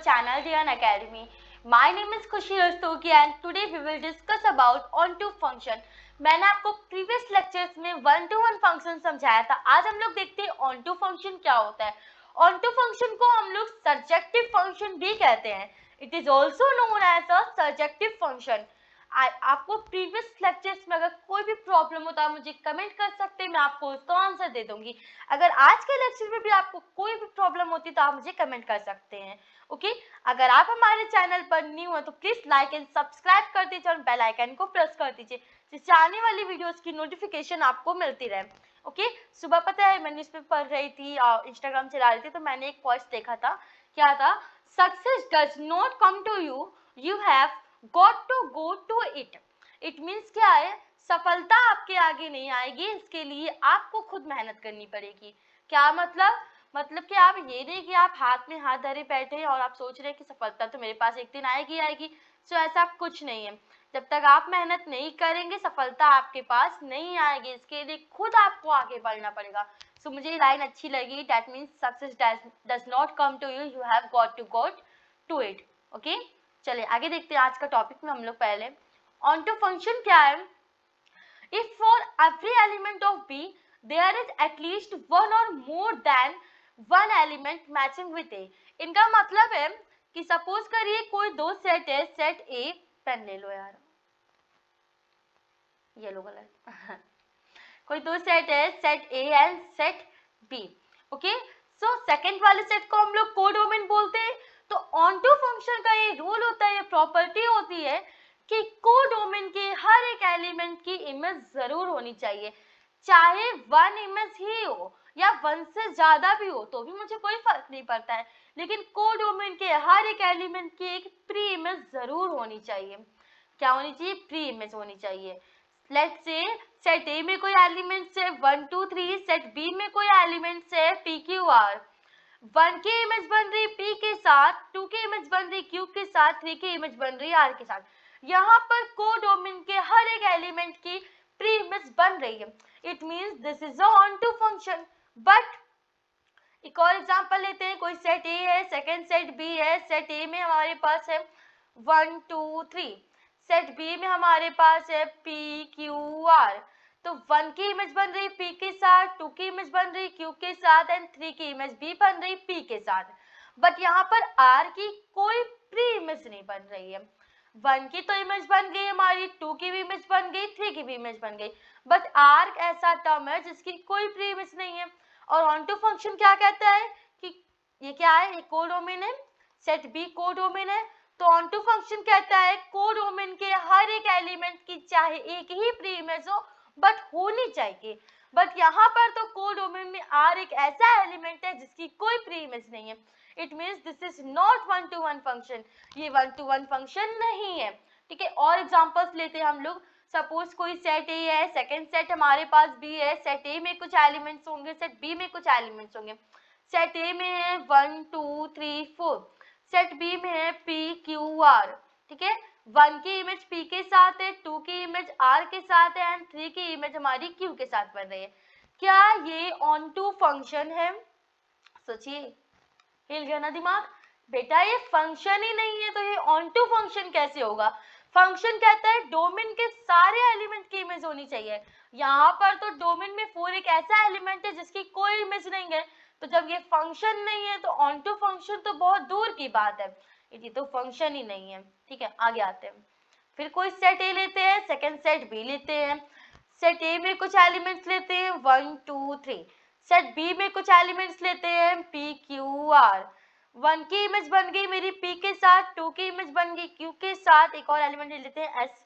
channel Diyan Academy. My name is Khushi Rastogi and today we will discuss about on-to function. मैंने आपको previous lectures में one two one function समझाया था। आज हम लोग देखते हैं ऑन टू फंक्शन क्या होता है। ऑन टू फंक्शन को हम लोग सर्जेक्टिव फंक्शन भी कहते हैं। It is also known as a surjective function. आपको प्रीवियस लेक्चर्स में अगर कोई भी प्रॉब्लम होता है मुझे कमेंट कर सकते हैं, मैं आपको उसका आंसर दे दूंगी। अगर आज के लेक्चर में भी आपको कोई भी प्रॉब्लम होती तो आप मुझे कमेंट कर सकते हैं। ओके, अगर आप हमारे चैनल पर न्यू हो तो प्लीज लाइक एंड सब्सक्राइब कर दीजिए और बेल आइकन को प्रेस कर दीजिए जिससे आने वाली वीडियोस की नोटिफिकेशन आपको मिलती रहे। ओके, सुबह पता है मैं न्यूज़पेपर पढ़ रही थी और इंस्टाग्राम चला रही थी तो मैंने एक पोस्ट देखा था। क्या था? Success does not come to you, you have got to go to it. It means क्या है? सफलता आपके आगे नहीं आएगी, इसके लिए आपको खुद मेहनत करनी पड़ेगी। क्या मतलब? मतलब कि आप ये नहीं कि आप हाथ में हाथ धरे बैठे हैं और आप सोच रहे हैं कि सफलता तो मेरे पास एक दिन आएगी आएगी। सो ऐसा कुछ नहीं है। जब तक आप मेहनत नहीं करेंगे सफलता आपके पास नहीं आएगी, इसके लिए खुद आपको आगे बढ़ना पड़ेगा। सो मुझे ये लाइन अच्छी लगी। That means success does not come to you, you have got to it. Okay, चलिए आगे देखते हैं आज का टॉपिक में हम लोग। पहले ऑन टू फंक्शन क्या है? If for every element of B there is at least one और more than one element matching with A. इनका मतलब है कि सपोज करिए कोई दो सेट है, सेट ए, पेन ले लो यार, येलो कलर कोई दो सेट है, set A and set B. Okay, so second वाले सेट को हम लोग कोडोमेन बोलते हैं। तो ऑन टू फंक्शन का ये रूल होता है, ये प्रॉपर्टी होती है कि कोडोमेन के हर एक एलिमेंट की इमेज जरूर होनी चाहिए। चाहे वन इमेज ही हो या वन से ज्यादा भी हो तो भी मुझे कोई फर्क नहीं पड़ता है, लेकिन कोडोमेन के हर एक एलिमेंट की एक प्री इमेज जरूर होनी चाहिए। क्या होनी चाहिए? प्री इमेज होनी चाहिए। लेट्स से सेट ए में कोई एलिमेंट्स है 1 2 3, सेट बी में कोई एलिमेंट्स है पी क्यू आर। 1 की इमेज बन रही पी के साथ, 2 की इमेज बन रही क्यू के साथ, 3 की इमेज बन रही आर के साथ। यहाँ पर कोडोमेन के हर एक एलिमेंट की प्री इमेज बन रही है। It means this is a onto function. But एक और एग्जांपल लेते हैं। कोई सेट ए है, सेकंड सेट बी है। सेट ए में हमारे पास है 1 2 3, सेट बी में हमारे पास है पी क्यू आर। तो 1 की इमेज बन रही पी के साथ, 2 की इमेज बन रही क्यू के साथ एंड 3 की इमेज बी बन रही पी के साथ। बट यहाँ पर आर की कोई प्री इमेज नहीं बन रही है। 1 की तो इमेज बन गई हमारी, 2 की भी इमेज बन गई, 3 की भी इमेज बन गई, बट आर ऐसा टर्म है जिसकी कोई प्री इमेज नहीं है। और ऑन टू फंक्शन क्या कहता है कि ये क्या है? ये कोडोमेन है, सेट बी कोडोमेन है। तो ऑन टू फंक्शन कहता है कोडोमेन के हर एक एलिमेंट की चाहे एक ही प्री इमेज हो बट होनी चाहिए। बट यहाँ पर तो कोडोमेन में आर एक ऐसा एलिमेंट है जिसकी कोई प्री इमेज नहीं है। It means this is not one two one function, ये वन टू वन फंक्शन नहीं है। ठीक है, और एग्जांपल्स लेते हैं हम लोग। सपोज कोई सेट ए है, सेकंड सेट हमारे पास बी है। सेट ए में कुछ एलिमेंट्स होंगे, सेट बी में कुछ एलिमेंट्स होंगे। सेट ए में है 1 2 3 4, सेट बी में है पी क्यू आर। ठीक है, 1 की इमेज पी के साथ है, 2 की इमेज आर के साथ है एंड 3 की इमेज हमारी क्यू के साथ बन रही है। क्या ये ऑन टू फंक्शन है? सोचिए, हिल गया ना दिमाग? बेटा ये फंक्शन ही नहीं है तो ये ऑन टू फंक्शन कैसे होगा? फंक्शन कहता है डोमेन के सारे एलिमेंट की इमेज होनी चाहिए। यहाँ पर तो डोमेन में 4 एक ऐसा एलिमेंट है जिसकी कोई इमेज नहीं है। तो जब ये फंक्शन नहीं है तो ऑन टू फंक्शन तो बहुत दूर की बात है, ये तो फंक्शन ही नहीं है। ठीक है, आगे आते हैं। फिर कोई सेट ए लेते हैं, सेकंड सेट बी लेते हैं। सेट ए में कुछ एलिमेंट्स लेते हैं 1 2 3, सेट बी में कुछ एलिमेंट्स लेते हैं पी क्यू आर। 1 की इमेज बन गई मेरी पी के साथ, 2 की इमेज बन गई क्यू के साथ, एक और एलिमेंट ले लेते हैं एस,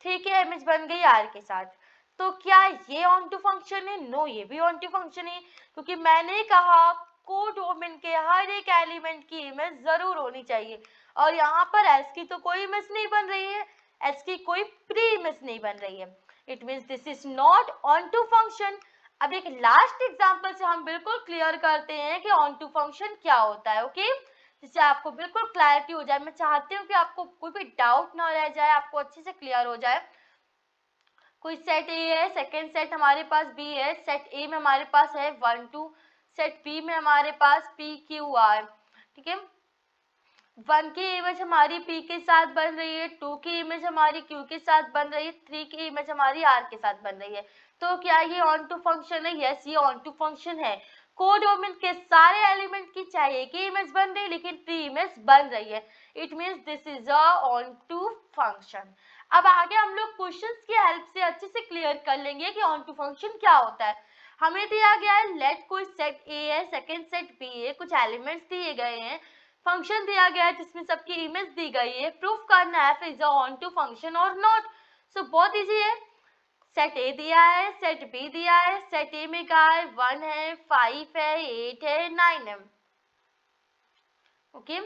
3 की इमेज बन गई आर के साथ। तो क्या ये ऑन टू फंक्शन है? नो, ये भी ऑन टू फंक्शन है, क्योंकि मैंने कहा कोडोमेन के हर एक एलिमेंट की इमेज जरूर होनी चाहिए। और यहाँ पर एस की तो कोई इमेज नहीं बन रही है, एस की कोई प्री इमेज नहीं बन रही है। It means this is not onto function. अब एक लास्ट एग्जांपल से हम बिल्कुल क्लियर करते हैं कि ऑन टू फंक्शन क्या होता है। ओके, जिससे आपको बिल्कुल क्लैरिटी हो जाए। मैं चाहती हूँ कि आपको कोई भी डाउट ना रह जाए, आपको अच्छे से क्लियर हो जाए। कोई सेट ए है, सेकेंड सेट हमारे पास बी है। सेट ए में हमारे पास है 1 2, सेट बी में हमारे पास पी क्यू आर। ठीक है, 1 की इमेज हमारी P के साथ बन रही है, 2 की इमेज हमारी Q के साथ बन रही है, 3 की इमेज हमारी R के साथ बन रही है। तो क्या ये ऑन टू फंक्शन है? यस, ये ऑन टू फंक्शन है। कोडोमेन के सारे एलिमेंट की चाहे एक ही इमेज बन रही है लेकिन प्री इमेज बन रही है। It means this is a onto function. अब आगे हम लोग क्वेश्चंस की हेल्प से अच्छे से क्लियर कर लेंगे कि ऑन टू फंक्शन क्या होता है। हमें दिया गया है लेट कोई सेट ए है, सेकेंड सेट बी है, कुछ एलिमेंट्स दिए गए हैं, फंक्शन दिया गया है जिसमें सबकी इमेज दी गई है, प्रूफ करना है इज ऑन टू फंक्शन और नॉट। सो बहुत इजी है। सेट ए दिया है, सेट बी दिया है, सेट ए में क्या है 1 है, 5 है, 8 है, 9 है। ओके,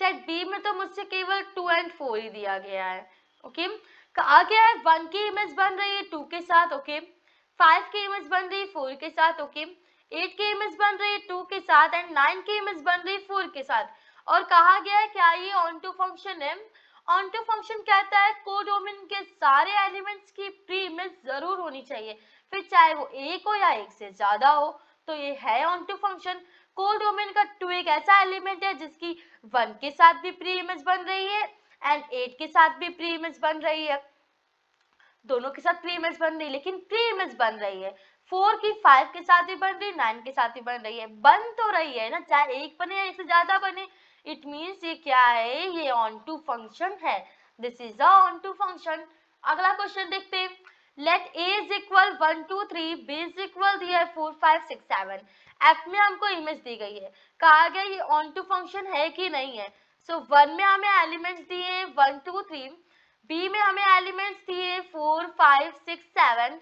सेट बी में तो मुझसे केवल 2 एंड 4 ही दिया गया है। ओके, कहा गया है 1 की इमेज बन रही है 2 के साथ, ओके, 5 की इमेज बन रही है 4 के साथ, ओके, 8 की इमेज बन रही है 2 के साथ एंड 9 की इमेज बन रही है 4 के साथ। और कहा गया है क्या ये ऑन टू फंक्शन है? ऑन टू फंक्शन कहता है कोडोमेन के सारे एलिमेंट्स की प्री इमेज जरूर होनी चाहिए, फिर चाहे वो एक हो या एक से ज्यादा हो। तो ये है ऑन टू फंक्शन। कोडोमेन का 2 एक ऐसा एलिमेंट है जिसकी 1 के साथ भी प्री इमेज बन रही है एंड 8 के साथ भी प्री इमेज बन रही है, दोनों के साथ प्री इमेज बन रही है लेकिन प्री इमेज बन रही है। 4 की 5 के साथ भी बन रही है, 9 के साथ भी बन रही है, बन तो रही है ना, चाहे एक बने या एक से ज्यादा बने। इट मीन्स ये क्या है? ये ऑन टू फंक्शन है। This is a onto function. अगला क्वेश्चन देखते हैं। Let a is equal 1 2 3, b is equal दिया है 4 5 6 7। f में हमको इमेज दी गई है, कहा गया ये ऑन टू फंक्शन है कि नहीं है। सो 1 में हमें एलिमेंट्स दिए हैं 1 2 3, बी में हमें एलिमेंट्स दिए 4 5 6 7,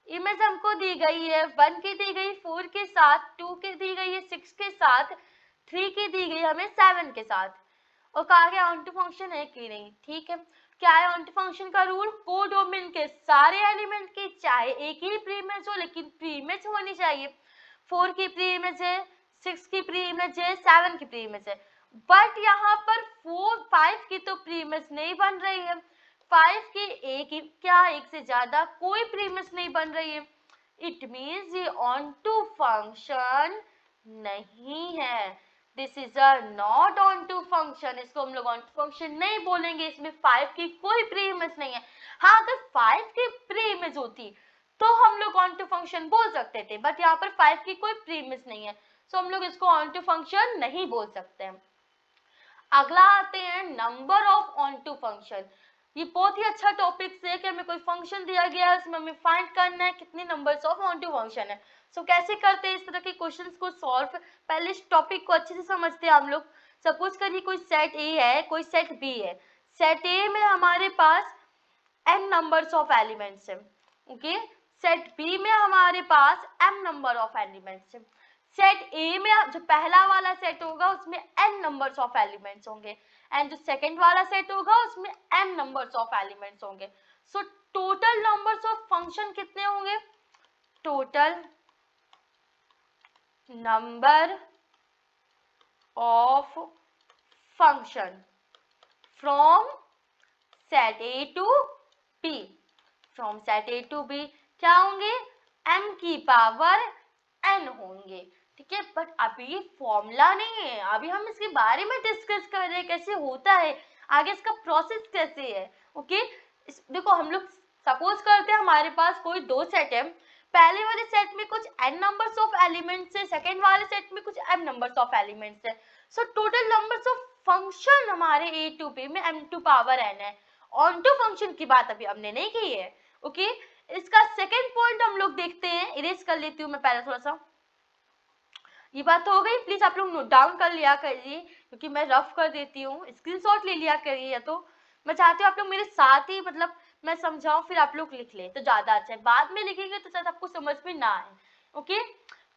इमेज हमको दी गई है 1 की दी गई 4 के साथ, 2 की दी गई है 6 के साथ, 3 की दी गई हमें 7 के साथ। और कहा गया ऑन टू फंक्शन है कि नहीं। ठीक है, क्या है ऑन टू फंक्शन का रूल? कोडोमेन के सारे एलिमेंट की चाहे एक ही प्री इमेज हो लेकिन प्री इमेज होनी चाहिए। 4 की प्री इमेज है, 6 की प्री इमेज है, 7 की प्री इमेज है, बट यहाँ पर 4 5 की तो प्री इमेज नहीं बन रही है, 5 की एक क्या एक से ज्यादा कोई प्री इमेज नहीं बन रही है। इट मीन्स ये ऑन टू फंक्शन नहीं है। This is a not onto function. इसको हम लोग ऑन टू फंक्शन नहीं बोलेंगे, इसमें 5 की कोई प्री इमेज नहीं है। हाँ, अगर 5 की प्री इमेज होती तो हम लोग ऑन टू फंक्शन बोल सकते थे, बट यहाँ पर 5 की कोई प्री इमेज नहीं है, सो हम लोग इसको ऑन टू फंक्शन नहीं बोल सकते हैं। अगला आते हैं number of onto function. ये बहुत ही अच्छा टॉपिक है कि हमें कोई फंक्शन दिया गया है, उसमें हमें फाइंड करना है कितने numbers of onto function है। सो कैसे करते हैं इस तरह के क्वेश्चंस को सॉल्व? पहले इस टॉपिक को अच्छे से समझते हैं हम लोग। सपोज करिए कोई सेट ए है, कोई सेट बी है। सेट ए में हमारे पास n नंबर्स ऑफ एलिमेंट्स है, ओके, सेट बी में हमारे पास m नंबर ऑफ एलिमेंट्स है। सेट ए में जो पहला वाला सेट होगा उसमें n नंबर्स ऑफ एलिमेंट्स होंगे एंड जो सेकंड वाला सेट होगा उसमें m नंबर्स ऑफ एलिमेंट्स होंगे। So total numbers of function कितने होंगे? Total number of function from set A to B, from set A to B क्या होंगे? m की पावर n होंगे। ठीक है, बट अभी फॉर्मूला नहीं है, अभी हम इसके बारे में डिस्कस कर रहे हैं कैसे होता है, आगे इसका प्रोसेस कैसे है। ओके, देखो हम लोग सपोज करते हैं हमारे पास कोई दो सेट है, पहले वाले सेट में कुछ n नंबर्स ऑफ एलिमेंट्स है, सेकंड वाले सेट में कुछ m नंबर्स ऑफ एलिमेंट्स है। सो टोटल नंबर्स ऑफ फंक्शन हमारे a टू b में m टू पावर n है। ऑन टू फंक्शन की बात अभी हमने नहीं की है। ओके, इसका सेकंड पॉइंट हम लोग देखते हैं, इरेज कर लेती हूँ मैं पहले थोड़ा सा। ये बात तो हो गई, प्लीज आप लोग नोट डाउन कर लिया करिए क्योंकि मैं रफ कर देती हूँ, स्क्रीनशॉट ले लिया करिए। तो मैं चाहती हूँ आप लोग मेरे साथ ही मतलब मैं समझाऊं फिर आप लोग लिख ले तो ज्यादा अच्छा है, बाद में लिखेंगे तो शायद आपको समझ में ना आए। Okay,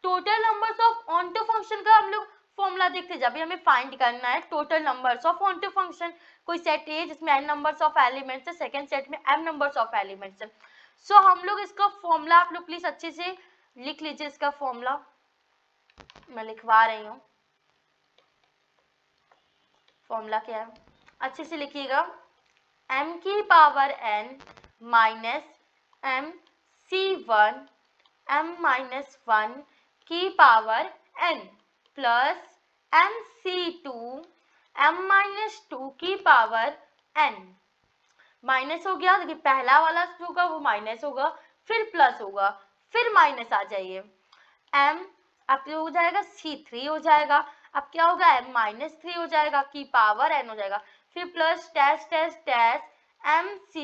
total numbers of onto function का हम लोग फॉर्मूला देखते जब भी हमें फाइंड करना है total numbers of onto function. कोई सेट है जिसमें n नंबर्स ऑफ एलिमेंट्स है, सेकंड सेट में m नंबर्स ऑफ एलिमेंट्स है। सो हम लोग इसका फॉर्मूला आप लोग प्लीज अच्छे से लिख लीजिए। इसका फॉर्मूला मैं लिखवा रही हूँ, फॉर्मूला क्या है अच्छे से लिखिएगा। m की power n minus m c1 m minus 1 की power n plus m c2 m minus 2 की पावर n, माइनस हो गया, देखिए पहला वाला जो होगा वो माइनस होगा, फिर प्लस होगा, फिर माइनस आ जाइए, m अब हो जाएगा c3 हो जाएगा, अब क्या होगा m माइनस 3 हो जाएगा की पावर n हो जाएगा, फिर plus dash dash dash m c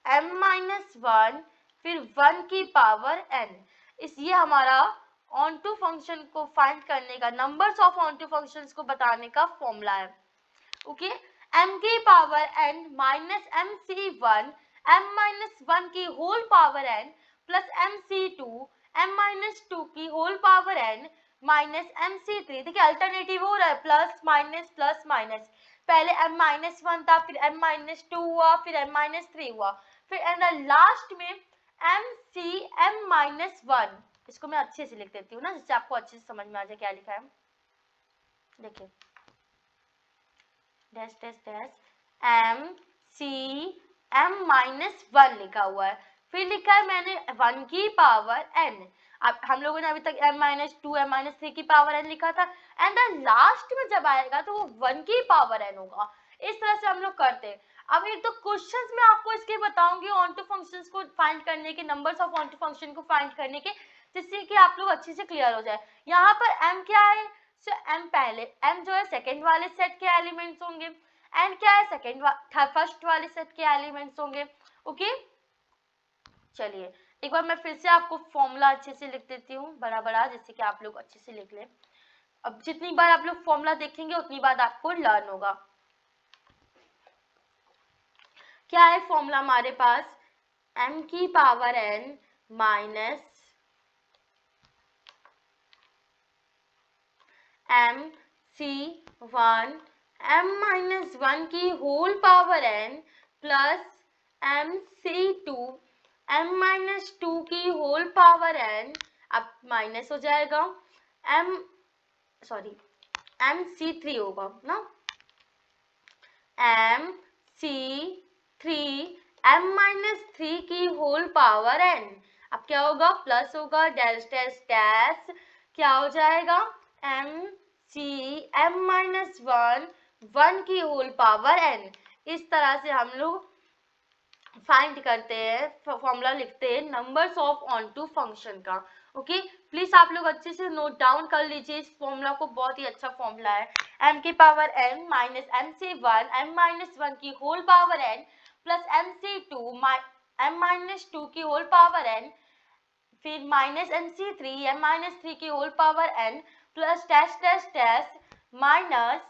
m minus 1 फिर 1 की पावर n। इस ये हमारा ऑन टू फंक्शन को फाइंड करने का, numbers of onto functions को बताने का फॉर्मूला है। ओके, m की power n minus M C one m minus 1 की whole power n plus M C two m minus 2 की whole power n minus M C three. देखिए alternative हो रहा है, प्लस माइनस, पहले m माइनस 1 था, फिर m माइनस 2 हुआ, फिर m माइनस 3 हुआ, फिर एंड लास्ट में m सी m माइनस 1। इसको मैं अच्छे से लिख देती हूँ ना, जिससे आपको अच्छे से समझ में आ जाए क्या लिखा है। देखिए dash dash dash m c m minus 1 लिखा हुआ है, फिर लिखा है मैंने 1 की पावर n। अब हम लोगों ने अभी तक m माइनस 2 m माइनस 3 की पावर n लिखा था, एंड लास्ट में जब आएगा तो वो 1 की पावर n होगा। इस तरह से हम लोग करते हैं। अब एक तो क्वेश्चंस में आपको इसके बताऊंगी ऑन टू फंक्शंस को फाइंड करने के, numbers of onto function को फाइंड करने के, जिससे कि आप लोग अच्छे से क्लियर हो जाए। यहाँ पर m क्या है, सो m पहले, m जो है सेकंड वाले सेट के एलिमेंट्स होंगे, n क्या है फर्स्ट वाले सेट के एलिमेंट्स होंगे। ओके चलिए एक बार मैं फिर से आपको फॉर्मूला अच्छे से लिख देती हूँ बड़ा बड़ा, जिससे कि आप लोग अच्छे से लिख लें। अब जितनी बार आप लोग फॉर्मूला देखेंगे उतनी बार आपको लर्न होगा। क्या है फॉर्मूला हमारे पास, m की power n minus m c 1 m minus 1 की whole power n plus m c 2 m minus 2 की होल पावर n, अब माइनस हो जाएगा m c 3 होगा ना, m c 3 m माइनस 3 की होल पावर n, अब क्या होगा प्लस होगा डैश डैश डैश, क्या हो जाएगा m c m माइनस 1 की होल पावर n। इस तरह से हम लोग फाइंड करते हैं, फॉर्मूला लिखते हैं numbers of onto function का। ओके प्लीज आप लोग अच्छे से नोट डाउन कर लीजिए इस फॉर्मूला को, बहुत ही अच्छा फॉर्मूला है। m की power n minus M C one m minus 1 की whole power n plus M C two m minus 2 की होल पावर n, फिर minus M C three m minus 3 की whole power n plus dash dash dash minus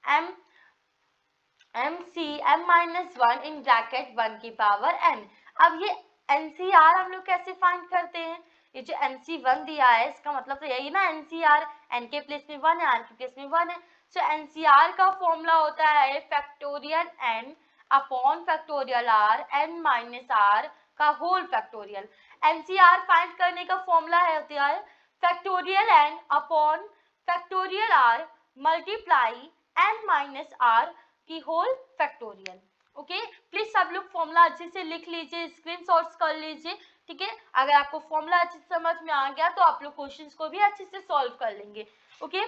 m c m minus 1 in bracket 1 की power n। अब ये NCR हम लोग कैसे find करते हैं, ये जो MC1 दिया है इसका मतलब तो यही ना NCR, n के प्लेस में 1 है, r के प्लेस में 1 है। सो NCR का फॉर्मूला होता है factorial n upon factorial r n minus r का होल फैक्टोरियल। NCR फाइंड करने का फॉर्मूला है होता है factorial n upon factorial r multiply n minus r की होल फैक्टोरियल। ओके प्लीज सब लोग फॉर्मूला अच्छे से लिख लीजिए, स्क्रीनशॉट्स कर लीजिए, ठीक है। अगर आपको फॉर्मूला अच्छे से समझ में आ गया तो आप लोग क्वेश्चंस को भी अच्छे से सॉल्व कर लेंगे। ओके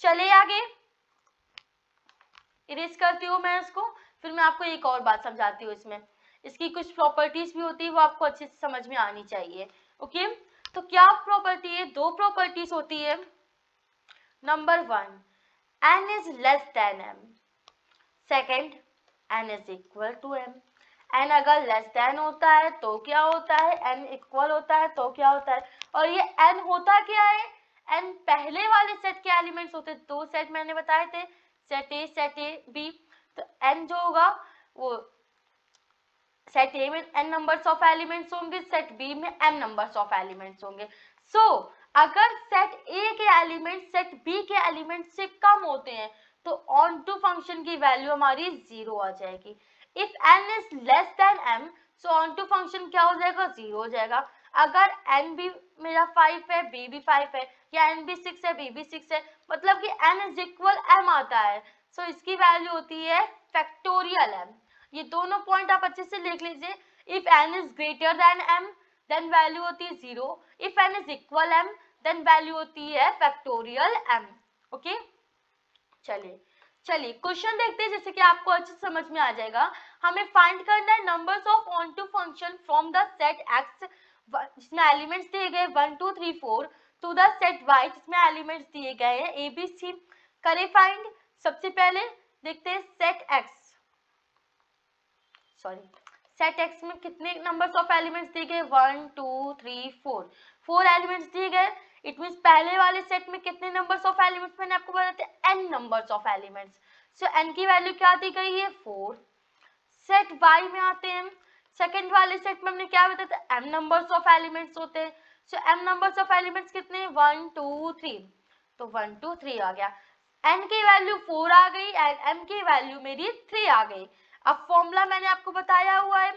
चलिए आगे इरेज करती हूँ मैं इसको, फिर मैं आपको एक और बात समझाती हूँ। इसमें इसकी कुछ प्रॉपर्टीज भी होती है, वो आपको अच्छे से समझ में आनी चाहिए। ओके तो क्या प्रॉपर्टी है, दो प्रॉपर्टीज होती है। Number 1 n is less than m, second n is equal to m। n अगर लेस देन होता है तो क्या होता है, n इक्वल होता है तो क्या होता है, और ये n होता क्या है, n पहले वाले सेट के एलिमेंट्स होते, दो सेट मैंने बताए थे, सेट ए बी। तो n जो होगा वो सेट ए में n नंबर्स ऑफ एलिमेंट्स होंगे, सेट बी में m नंबर्स ऑफ एलिमेंट्स होंगे। सो अगर सेट ए के एलिमेंट सेट बी के एलिमेंट से कम होते हैं तो ऑन टू फंक्शन की वैल्यू हमारी 0 आ जाएगी। If n is less than m so onto function क्या हो जाएगा, 0 हो जाएगा। अगर n भी मेरा 5 है, b भी 5 है, या n भी 6 है, b भी 6 है, मतलब कि n इज इक्वल m आता है। सो इसकी वैल्यू होती है फैक्टोरियल m। ये दोनों पॉइंट आप अच्छे से लिख लीजिए। If n is greater than m then value होती है 0, if n is equal m then value होती है फैक्टोरियल m। ओके चलिए चलिए क्वेश्चन देखते हैं, जैसे कि आपको अच्छे से समझ में आ जाएगा। हमें फाइंड करना है numbers of onto function from the set x जिसमें एलिमेंट्स दिए गए 1 2 3 4 टू द सेट वाई जिसमें एलिमेंट्स दिए गए हैं ए बी सी। करें फाइंड। सबसे पहले देखते हैं सेट एक्स में कितने नंबर्स ऑफ एलिमेंट्स दिए गए 1 2 3 4 4 एलिमेंट्स दिए गए। इट मींस पहले वाले सेट में कितने नंबर्स ऑफ एलिमेंट्स मैंने आपको बताया था n numbers of elements. So n की वैल्यू क्या दी गई है 4। सेट y में आते हैं। सेकंड वाले सेट में हमने क्या बताया था m नंबर्स ऑफ एलिमेंट्स होते हैं। सो m नंबर्स ऑफ एलिमेंट्स कितने 1 2 3, तो 1 2 3 आ गया। n की वैल्यू 4 आ गई एंड m की वैल्यू मेरी 3 आ गई। अब फॉर्मूला मैंने आपको बताया हुआ है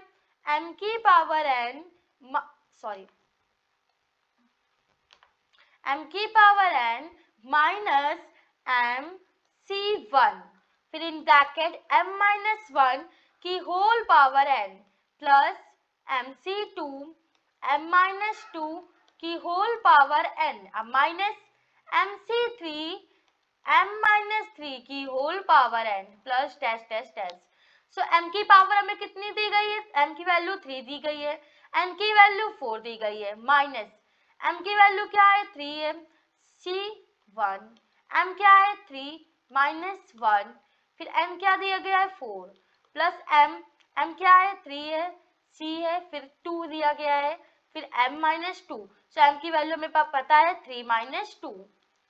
m की पावर n m की power n minus m c1 फिर इन ब्रैकेट m माइनस 1 की whole power n plus m c2 m minus 2 की होल पावर n अब minus m c3 m minus 3 की whole power n plus dash dash dash. So m की power हमें कितनी दी गई है m की वैल्यू 3 दी गई है, n की वैल्यू 4 दी गई है, माइनस m की वैल्यू क्या है 3 है c1 m क्या है 3 माइनस 1 फिर m क्या दिया गया है 4 प्लस m क्या है 3 है c है फिर 2 दिया गया है फिर m माइनस 2। सो m की वैल्यू हमें पता है 3 माइनस 2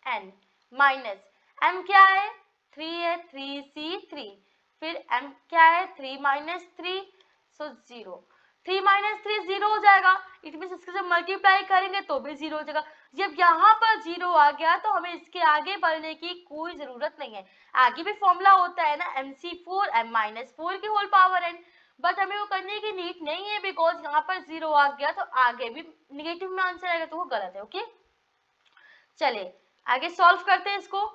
n माइनस m क्या है 3 है 3c3 फिर m क्या है 3 माइनस 3 सो 0। 3 माइनस 3 0 हो जाएगा। इट मीन इसके साथ मल्टीप्लाई करेंगे तो भी 0 हो जाएगा। जब यहाँ पर 0 आ गया तो हमें इसके आगे बढ़ने की कोई जरूरत नहीं है। आगे भी फॉर्मूला होता है ना mc4 m माइनस 4 की होल पावर n, बट हमें वो करने की नीड नहीं है बिकॉज यहाँ पर 0 आ गया तो आगे भी निगेटिव में आंसर आएगा तो वो गलत है। ओके चले आगे सॉल्व करते हैं इसको।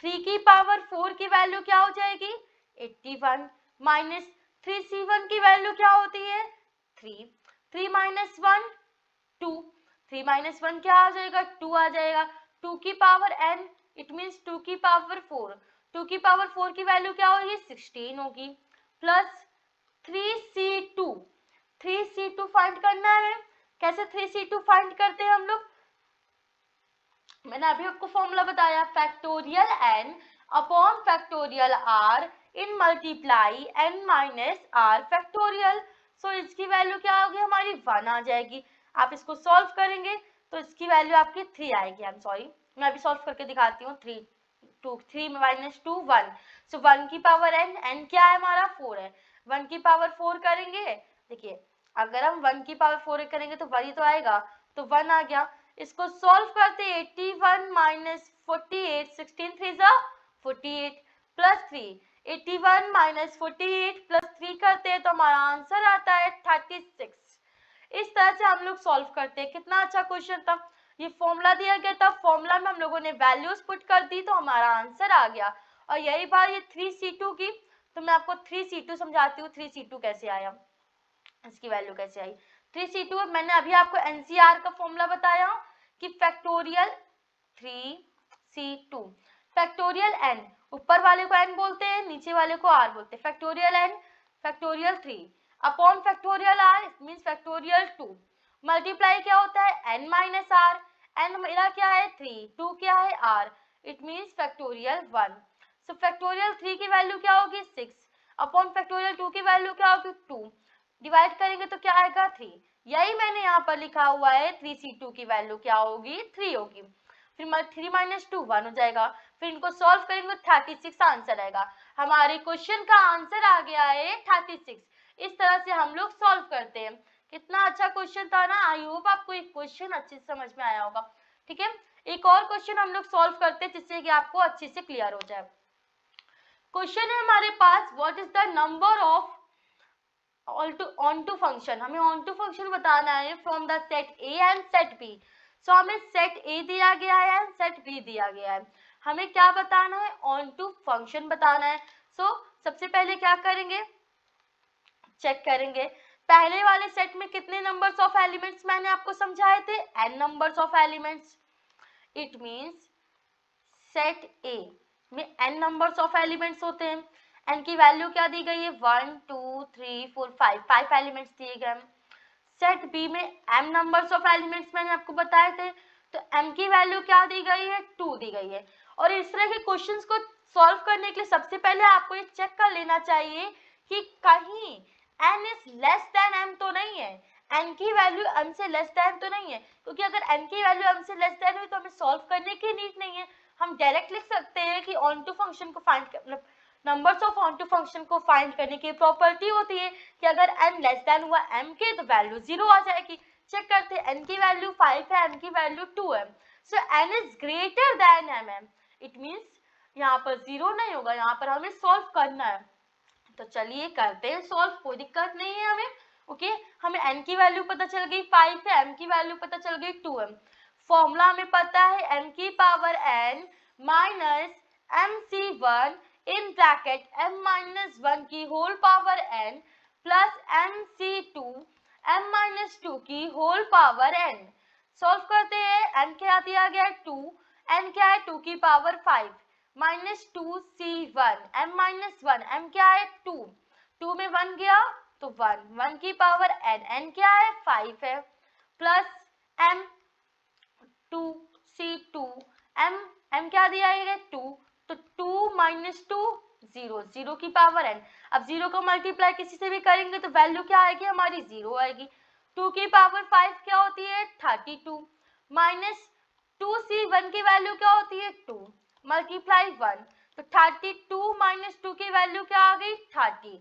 3 की पावर 4 की वैल्यू क्या हो जाएगी 81 माइनस 3c1 की वैल्यू क्या होती है 3 3 माइनस 1 2 3 माइनस 1 क्या आ जाएगा 2 आ जाएगा। 2 की पावर n इट मीन्स 2 की पावर 4 2 की पावर 4 की वैल्यू क्या होगी 16 होगी प्लस 3c2 3c2 फाइंड करना है। कैसे 3c2 फाइंड करते हैं हम लोग, मैंने अभी आपको फॉर्मूला बताया factorial n upon factorial r in multiply n minus r factorial. So इसकी वैल्यू क्या होगी हमारी 1 आ जाएगी। आप इसको सॉल्व करेंगे तो इसकी वैल्यू आपकी 3 आएगी। आई एम सॉरी मैं अभी सॉल्व करके दिखाती हूँ। 3 माइनस 2 1 सो 1 की पावर n क्या है हमारा 4 है। 1 की पावर 4 करेंगे देखिए अगर हम 1 की पावर 4 करेंगे तो वही तो आएगा तो 1 आ गया। इसको सॉल्व करते 81 माइनस 48 16 3 जा 48 प्लस 3 81 माइनस 48 प्लस 3 करते हैं तो हमारा आंसर आता है 36। इस तरह से हम लोग सॉल्व करते हैं। कितना अच्छा क्वेश्चन था। ये फॉर्मूला दिया गया था, फॉर्मूला में हम लोगों ने वैल्यूज पुट कर दी तो हमारा आंसर आ गया। और यही बात ये 3c2 की, तो मैं आपको 3c2 समझाती हूँ 3c2 कैसे आया, इसकी वैल्यू कैसे आई। 3c2 मैंने अभी आपको एनसीआर का फॉर्मूला बताया कि फैक्टोरियल 3c2 फैक्टोरियल n ऊपर वाले को n बोलते हैं नीचे वाले को r बोलते हैं। Factorial n factorial 3 upon factorial r means factorial 2 multiply क्या होता है n माइनस r n मेरा क्या है 3 2 क्या है r it means factorial 1। So factorial 3 की वैल्यू क्या होगी 6 अपॉन फैक्टोरियल 2 की वैल्यू क्या होगी 2 डिवाइड करेंगे तो क्या आएगा 3। यही मैंने यहाँ पर लिखा हुआ है 3c2 की वैल्यू क्या होगी 3 होगी। फिर 3 माइनस 2 1 हो जाएगा। फिर इनको सॉल्व करेंगे 36 आंसर आएगा। हमारे क्वेश्चन का आंसर आ गया है 36। इस तरह से हम लोग सॉल्व करते हैं। कितना अच्छा क्वेश्चन था ना। आई होप आपको एक क्वेश्चन अच्छे से समझ में आया होगा। ठीक है एक और क्वेश्चन हम लोग सॉल्व करते हैं जिससे कि आपको अच्छे से क्लियर हो जाए। क्वेश्चन है हमारे पास what is the number of onto function. हमें ऑन टू फंक्शन बताना है from the set A and set B. So हमें सेट ए दिया गया है एंड सेट बी दिया गया है। हमें क्या बताना है ऑन टू फंक्शन बताना है। सो सबसे पहले क्या करेंगे चेक करेंगे पहले वाले सेट में कितने नंबर्स ऑफ एलिमेंट्स मैंने आपको समझाए थे n numbers of elements. It means set A में n नंबर्स ऑफ एलिमेंट्स होते हैं। n की वैल्यू क्या दी गई है 1 2 3 4 5 5 एलिमेंट्स दिए गए हैं। सेट बी में m नंबर्स ऑफ एलिमेंट्स मैंने आपको बताए थे, तो m की वैल्यू क्या दी गई है 2 दी गई है। और इस तरह के क्वेश्चंस को सॉल्व करने के लिए सबसे पहले आपको ये चेक कर लेना चाहिए कि कहीं n is less than m तो नहीं है, n की वैल्यू m से लेस देन तो नहीं है, क्योंकि अगर n की वैल्यू m से लेस देन हुई तो हमें सॉल्व करने की नीड नहीं है। हम डायरेक्ट लिख सकते हैं कि ऑन टू फंक्शन को फाइंड मतलब numbers of onto function को फाइंड करने की प्रॉपर्टी होती है कि अगर n लेस देन हुआ m के तो वैल्यू 0 आ जाएगी। चेक करते हैं, n की वैल्यू 5 है, m की वैल्यू 2 है, सो n is greater then mm, it means यहाँ पर 0 नहीं होगा, यहाँ पर हमें सॉल्व करना है। तो चलिए करते हैं सॉल्व, कोई दिक्कत नहीं है हमें। ओके, हमें n की वैल्यू पता चल गई 5 है, m की वैल्यू पता चल गई 2 है। फॉर्मूला हमें पता है m की power n minus mc1 in bracket m minus 1 की whole power n plus mc2 m minus 2 की होल पावर n। सॉल्व करते हैं, m क्या दिया गया है 2, n क्या है 2 की power 5 minus 2c1 m minus 1, m क्या है 2, 2 में 1 गया तो 1, 1 की पावर n, n क्या है 5 है, प्लस m 2c2 m क्या दिया है 2, तो 2 माइनस 2 0, 0 की पावर n। अब 0 को मल्टीप्लाई किसी से भी करेंगे तो वैल्यू क्या आएगी हमारी 0 आएगी। 2 की पावर 5 क्या होती है 32 माइनस 2c1 की वैल्यू क्या होती है 2 मल्टीप्लाई 1, तो 32 माइनस 2 की वैल्यू क्या आ गई 30।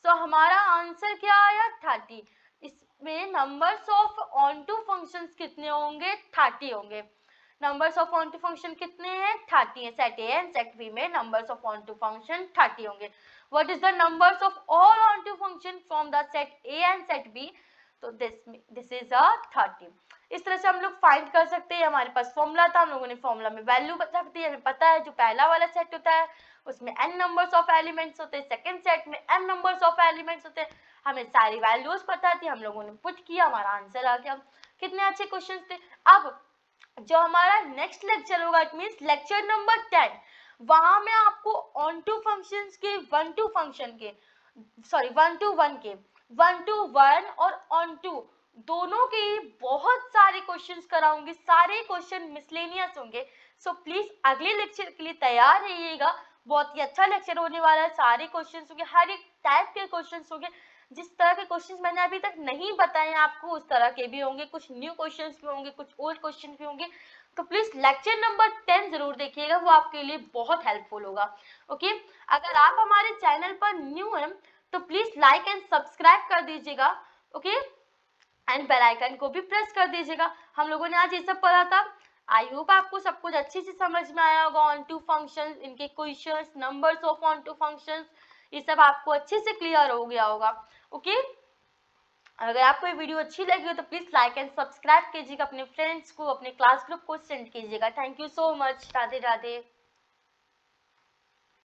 सो हमारा आंसर क्या आया 30। इसमें numbers of onto functions कितने होंगे 30 होंगे। Numbers of onto function कितने हैं 30 है। Set A and set B में numbers of onto function 30 होंगे। What is the numbers of all onto function from the set A and set B, तो this is a 30। इस तरह से हम लोग फाइंड कर सकते हैं। हमारे पास फॉर्मूला था, हम लोगों ने फॉर्मूला में वैल्यू रख दी। हमें पता है जो पहला वाला सेट होता है उसमें n नंबर्स ऑफ एलिमेंट्स होते हैं, सेकंड सेट में m नंबर्स ऑफ एलिमेंट्स होते हैं। हमें सारी वैल्यूज पता थी, हम लोगों ने पुट किया, हमारा आंसर आ गया। कितने अच्छे क्वेश्चंस थे। अब जो हमारा नेक्स्ट लेक्चर होगा, इट मींस लेक्चर नंबर 10, वहां में आपको ऑन टू फंक्शंस के 1 टू फंक्शन के सॉरी 1 टू 1 के 1 टू 1 और ऑन टू दोनों के बहुत सारे क्वेश्चंस कराऊंगी। सारे क्वेश्चन मिसलेनियस होंगे, सो प्लीज अगले लेक्चर के लिए तैयार रहिएगा। बहुत ही अच्छा लेक्चर होने वाला है। सारे क्वेश्चंस होंगे, हर एक टाइप के क्वेश्चंस होंगे। जिस तरह के क्वेश्चंस मैंने अभी तक नहीं बताए आपको उस तरह के भी होंगे, कुछ न्यू क्वेश्चंस भी होंगे, कुछ ओल्ड क्वेश्चन भी होंगे। तो प्लीज लेक्चर नंबर 10 जरूर देखिएगा, वो आपके लिए बहुत हेल्पफुल होगा। ओके, अगर आप हमारे चैनल पर न्यू हैं तो प्लीज लाइक एंड सब्सक्राइब कर दीजिएगा। ओके, एंड बेल आइकन को भी प्रेस कर दीजिएगा। हम लोगों ने आज ये सब पढ़ा था। आई होप आपको सब कुछ अच्छे से समझ में आया होगा। ऑन टू फंक्शंस, इनके questions, numbers of onto functions, ये सब आपको अच्छे से क्लियर हो गया होगा। ओके, अगर आपको ये वीडियो अच्छी लगी हो तो प्लीज लाइक एंड सब्सक्राइब कीजिएगा, अपने फ्रेंड्स को, अपने क्लास ग्रुप को सेंड कीजिएगा। Thank you so much. Radhe Radhe.